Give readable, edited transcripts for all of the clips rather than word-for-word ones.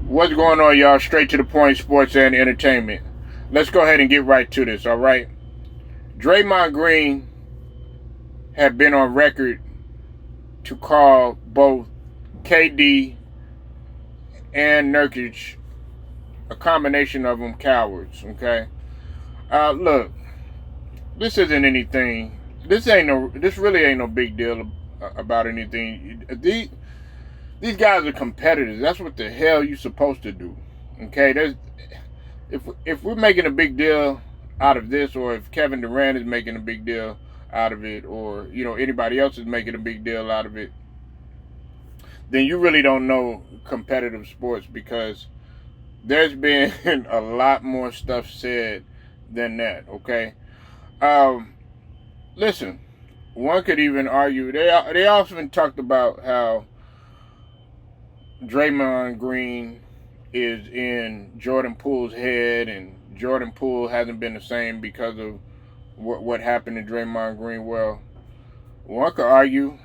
What's going on, y'all? Straight to the point, sports and entertainment. Let's go ahead and get right to this, all right? Draymond Green had been on record to call both KD and Nurkic, a combination of them, cowards, okay? Look, this isn't anything. This really ain't no big deal about anything. These guys are competitors. That's what the hell you're supposed to do. Okay, if we're making a big deal out of this, or if Kevin Durant is making a big deal out of it, or anybody else is making a big deal out of it, then you really don't know competitive sports, because there's been a lot more stuff said than that. Okay, listen, one could even argue they often talked about how Draymond Green is in Jordan Poole's head, and Jordan Poole hasn't been the same because of what happened to Draymond Green. Well, one could argue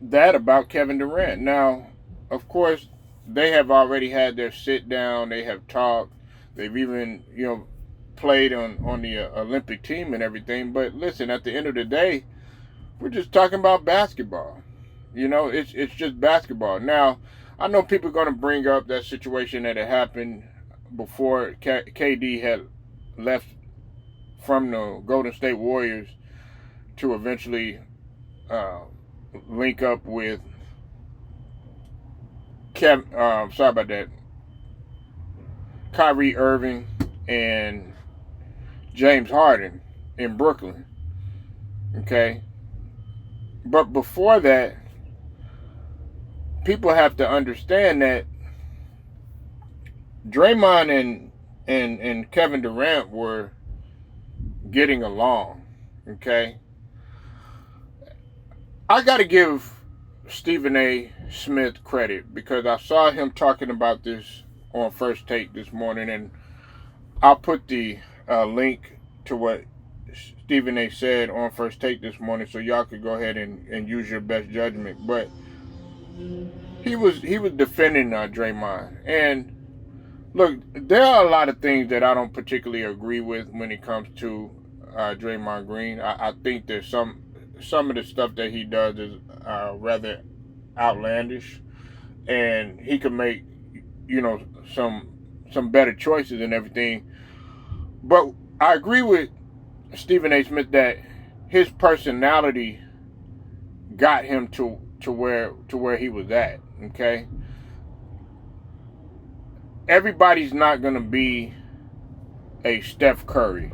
that about Kevin Durant. Now, of course, they have already had their sit down. They have talked. They've even played on the Olympic team and everything. But listen, at the end of the day, we're just talking about basketball. It's just basketball. Now, I know people are going to bring up that situation that had happened before KD had left from the Golden State Warriors to eventually link up with Kyrie Irving and James Harden in Brooklyn. Okay? But before that, people have to understand that Draymond and Kevin Durant were getting along. Okay? I got to give Stephen A. Smith credit, because I saw him talking about this on First Take this morning, and I'll put the link to what Stephen A. said on First Take this morning, so y'all could go ahead and use your best judgment. But he was defending Draymond, and look, there are a lot of things that I don't particularly agree with when it comes to Draymond Green. I think there's some of the stuff that he does is rather outlandish, and he could make some better choices and everything. But I agree with Stephen A. Smith that his personality got him to where he was at. Okay, everybody's not gonna be a Steph Curry.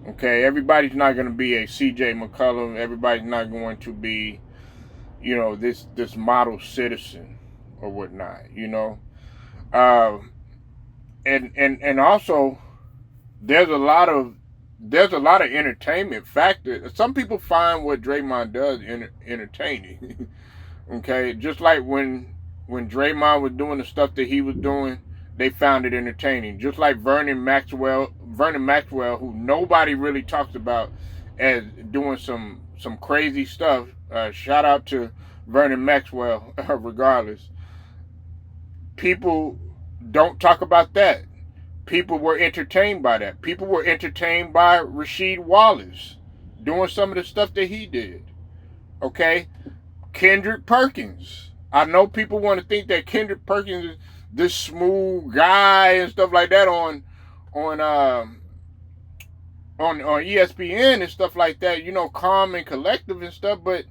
Okay, everybody's not gonna be a CJ McCollum. Everybody's not going to be this model citizen or whatnot. And also there's a lot of entertainment factor. Some people find what Draymond does entertaining. Okay, just like when Draymond was doing the stuff that he was doing, they found it entertaining. Just like Vernon Maxwell, who nobody really talks about as doing some crazy stuff. Shout out to Vernon Maxwell, regardless. People don't talk about that. People were entertained by that. People were entertained by Rasheed Wallace doing some of the stuff that he did. Okay? Kendrick Perkins. I know people want to think that Kendrick Perkins is this smooth guy and stuff like that on ESPN and stuff like that, calm and collective and stuff, but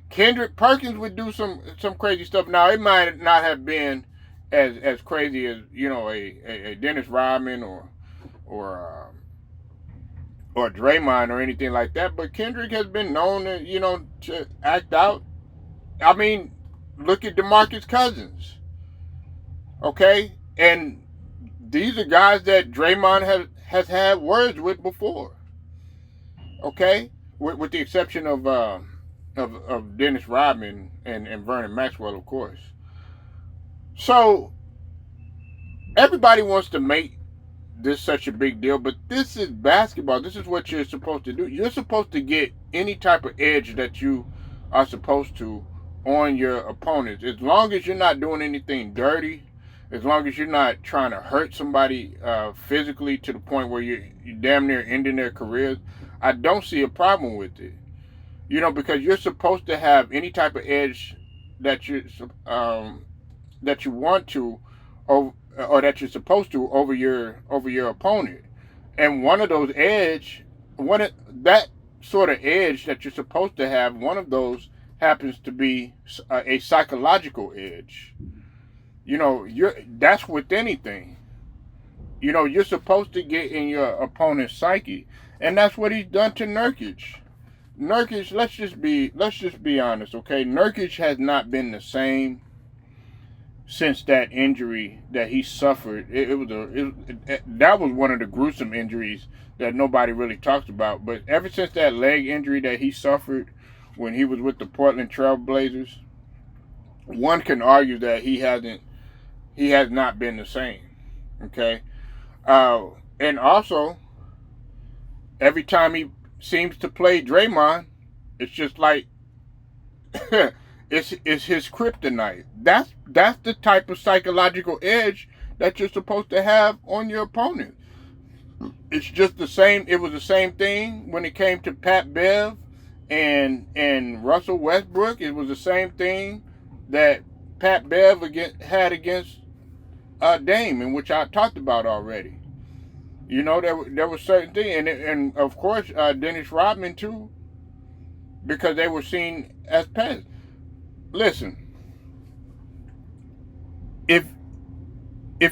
Kendrick Perkins would do some crazy stuff. Now, it might not have been as crazy as a Dennis Rodman or Draymond or anything like that, but Kendrick has been known to act out. I mean, look at DeMarcus Cousins. Okay, and these are guys that Draymond has had words with before. Okay, with the exception of Dennis Rodman and Vernon Maxwell, of course. So everybody wants to make this such a big deal, but this is basketball. This is what you're supposed to do. You're supposed to get any type of edge that you are supposed to on your opponents, as long as you're not doing anything dirty, as long as you're not trying to hurt somebody physically to the point where you're damn near ending their careers, I don't see a problem with it. Because you're supposed to have any type of edge that that you want to, or that you're supposed to over your opponent. And one of those that sort of edge that you're supposed to have, one of those happens to be a psychological edge. That's with anything. You're supposed to get in your opponent's psyche, and that's what he's done to Nurkic. Nurkic, let's just be honest, okay? Nurkic has not been the same since that injury that he suffered. That was one of the gruesome injuries that nobody really talks about. But ever since that leg injury that he suffered when he was with the Portland Trail Blazers, one can argue that he has not been the same. Okay, and also every time he seems to play Draymond, it's just like it's his kryptonite. That's the type of psychological edge that you're supposed to have on your opponent. It's just the same. It was the same thing when it came to Pat Bev and Russell Westbrook. It was the same thing that Pat Bev had against Dame, in which I talked about already. There were certain things, and of course Dennis Rodman too, because they were seen as pests. Listen, if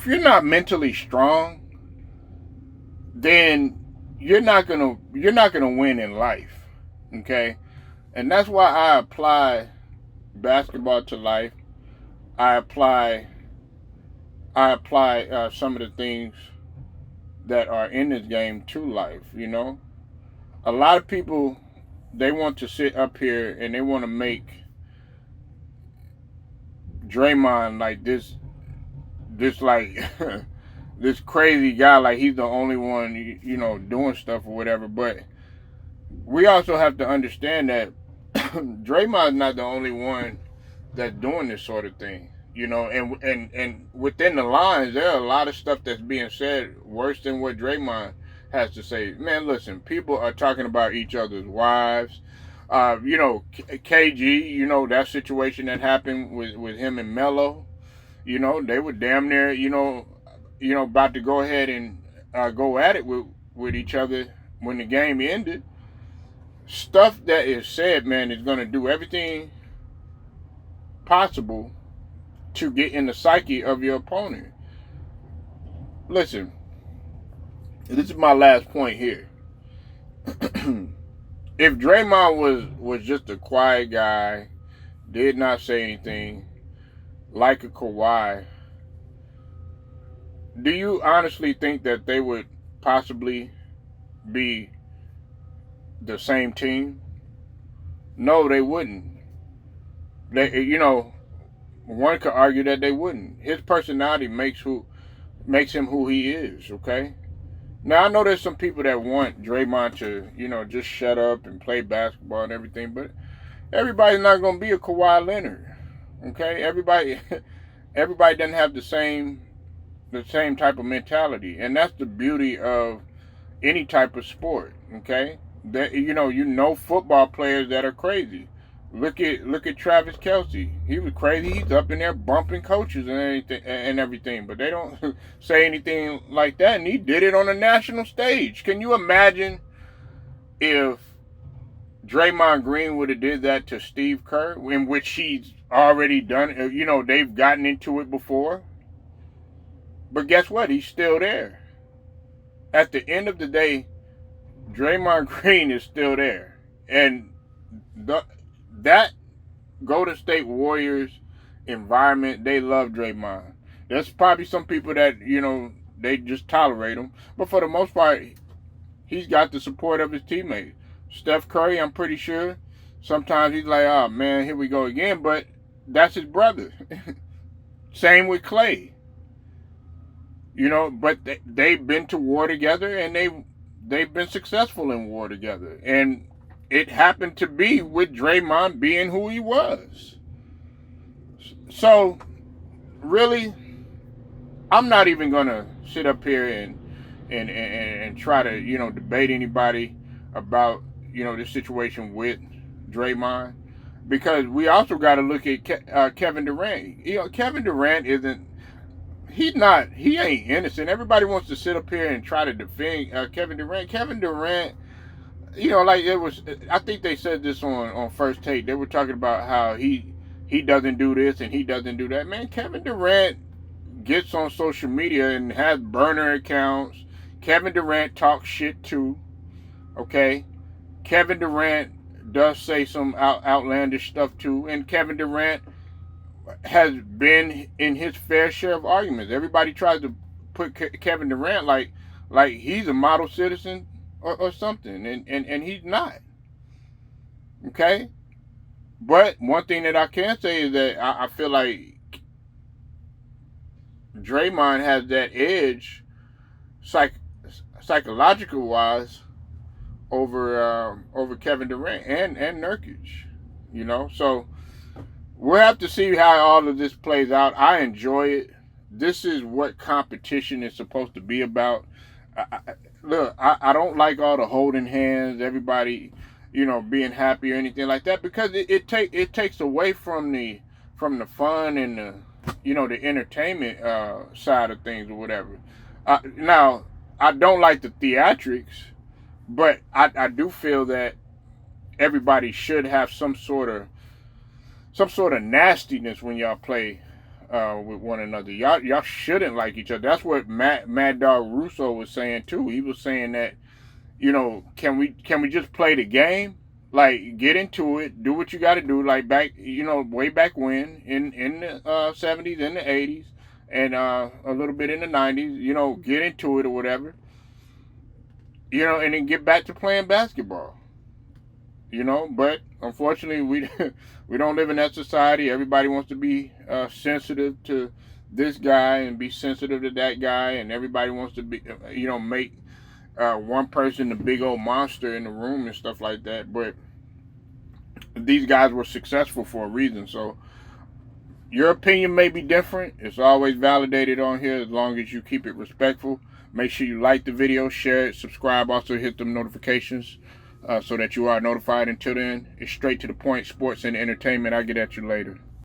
you're not mentally strong, then you're not gonna win in life, okay? And that's why I apply basketball to life. I apply some of the things that are in this game to life. A lot of people, they want to sit up here and they want to make Draymond like this like this crazy guy, like he's the only one doing stuff or whatever. But we also have to understand that Draymond's not the only one that's doing this sort of thing. And within the lines, there are a lot of stuff that's being said worse than what Draymond has to say. Man, listen, people are talking about each other's wives. KG, that situation that happened with him and Melo, they were damn near, about to go ahead and go at it with each other when the game ended. Stuff that is said, man, is going to do everything possible to get in the psyche of your opponent. Listen, this is my last point here. If Draymond was just a quiet guy, did not say anything, like a Kawhi, do you honestly think that they would possibly be the same team? No, they wouldn't. One could argue that they wouldn't. His personality makes him who he is, okay? Now, I know there's some people that want Draymond to, just shut up and play basketball and everything, but everybody's not going to be a Kawhi Leonard, okay? Everybody doesn't have the same type of mentality, and that's the beauty of any type of sport, okay? That football players that are crazy. Look at Travis Kelce. He was crazy. He's up in there bumping coaches and everything, but they don't say anything like that. And he did it on a national stage. Can you imagine if Draymond Green would have did that to Steve Kerr, in which he's already done it? They've gotten into it before. But guess what? He's still there. At the end of the day, Draymond Green is still there, and that Golden State Warriors environment, they love Draymond. There's probably some people that, they just tolerate him. But for the most part, he's got the support of his teammates. Steph Curry, I'm pretty sure, sometimes he's like, oh, man, here we go again. But that's his brother. Same with Clay. But they've been to war together, and they've been successful in war together. And it happened to be with Draymond being who he was. So, really, I'm not even gonna sit up here and try to, you know, debate anybody about, you know, this situation with Draymond, because we also got to look at Kevin Durant. You know, Kevin Durant isn't. He ain't innocent. Everybody wants to sit up here and try to defend Kevin Durant. Kevin Durant, you know, like it was. I think they said this on First Take. They were talking about how he doesn't do this and he doesn't do that. Man, Kevin Durant gets on social media and has burner accounts. Kevin Durant talks shit too. Okay, Kevin Durant does say some outlandish stuff too, and Kevin Durant has been in his fair share of arguments. Everybody tries to put Kevin Durant like he's a model citizen or something, and he's not. Okay, but one thing that I can say is that I feel like Draymond has that edge, psychological wise, over Kevin Durant and Nurkic. You know, so we'll have to see how all of this plays out. I enjoy it. This is what competition is supposed to be about. I don't like all the holding hands, everybody, you know, being happy or anything like that, because it takes away from the fun and the, you know, the entertainment side of things or whatever. Now, I don't like the theatrics, but I do feel that everybody should have some sort of nastiness when y'all play with one another. Y'all shouldn't like each other. That's what Mad Dog Russo was saying too. He was saying that, you know, can we just play the game? Like, get into it, do what you got to do. Like back, you know, way back when in the 70s and the 80s, and a little bit in the 90s. You know, get into it or whatever. You know, and then get back to playing basketball. You know, but unfortunately, we don't live in that society. Everybody wants to be sensitive to this guy and be sensitive to that guy, and everybody wants to be, you know, make one person the big old monster in the room and stuff like that. But these guys were successful for a reason. So your opinion may be different. It's always validated on here as long as you keep it respectful. Make sure you like the video, share it, subscribe, also hit them notifications so that you are notified. Until then, it's straight to the point, sports and entertainment. I'll get at you later.